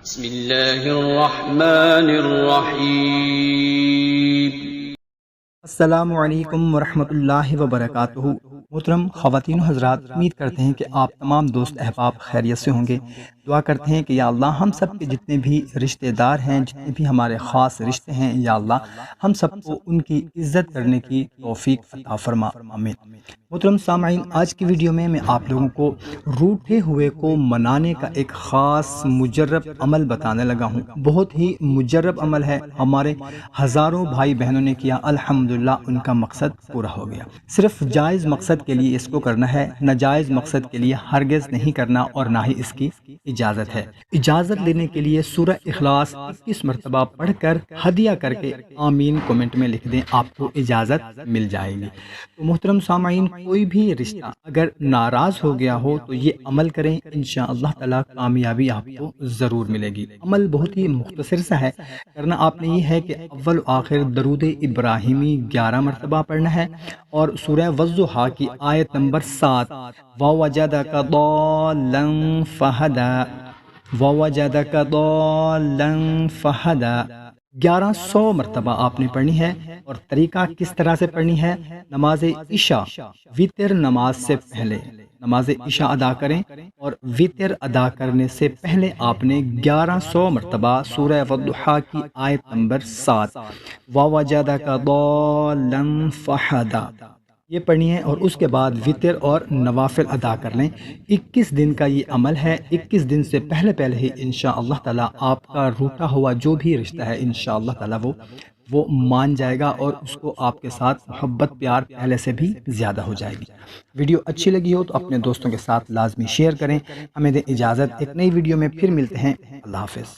بسم اللہ الرحمن الرحیم۔ السلام علیکم ورحمۃ اللہ وبرکاتہ۔ محترم خواتین و حضرات، امید کرتے ہیں کہ آپ تمام دوست احباب خیریت سے ہوں گے۔ دعا کرتے ہیں کہ یا اللہ ہم سب کے جتنے بھی رشتہ دار ہیں، جتنے بھی ہمارے خاص رشتے ہیں، یا اللہ ہم سب کو ان کی عزت کرنے کی توفیق عطا فرما، آمین۔ محترم سامعین، آج کی ویڈیو میں آپ لوگوں کو روٹھے ہوئے کو منانے کا ایک خاص مجرب عمل بتانے لگا ہوں۔ بہت ہی مجرب عمل ہے، ہمارے ہزاروں بھائی بہنوں نے کیا، الحمدللہ ان کا مقصد پورا ہو گیا۔ صرف جائز مقصد کے لیے اس کو کرنا ہے، ناجائز مقصد کے لیے ہرگز نہیں کرنا، اور نہ ہی اس کی اجازت ہے۔ اجازت لینے کے لیے سورہ اخلاص 21 مرتبہ پڑھ کر ہدیہ کر کے آمین کومنٹ میں لکھ دیں، آپ کو اجازت مل جائے گی۔ تو محترم سامعین، کوئی بھی رشتہ اگر ناراض ہو گیا ہو تو یہ عمل کریں، انشاءاللہ تعالی کامیابی آپ کو ضرور ملے گی۔ عمل بہت ہی مختصر سا ہے، کرنا آپ نے یہ ہے کہ اول و آخر درود ابراہیمی 11 مرتبہ پڑھنا ہے، اور سورہ والضحیٰ کی آیت نمبر 7 وَوَجَدَكَ ضَالًّا فَهَدَىٰ وَوَجَدَكَ ضَالًّا فَهَدَىٰ 1100 مرتبہ آپ نے پڑھنی ہے۔ اور طریقہ کس طرح سے پڑھنی ہے؟ نماز عشاء وتر نماز سے پہلے نماز عشاء ادا کریں، اور وتر ادا کرنے سے پہلے آپ نے 1100 مرتبہ سورہ والضحیٰ کی آیت نمبر 7 وَوَجَدَكَ ضَالًّا فَهَدَىٰ یہ پڑھنی ہے، اور اس کے بعد وتر اور نوافل ادا کر لیں۔ 21 دن کا یہ عمل ہے، 21 دن سے پہلے ہی انشاءاللہ تعالی آپ کا روٹا ہوا جو بھی رشتہ ہے انشاءاللہ تعالی وہ مان جائے گا، اور اس کو آپ کے ساتھ محبت پیار پہلے سے بھی زیادہ ہو جائے گی۔ ویڈیو اچھی لگی ہو تو اپنے دوستوں کے ساتھ لازمی شیئر کریں۔ ہمیں دیں اجازت، ایک نئی ویڈیو میں پھر ملتے ہیں۔ اللہ حافظ۔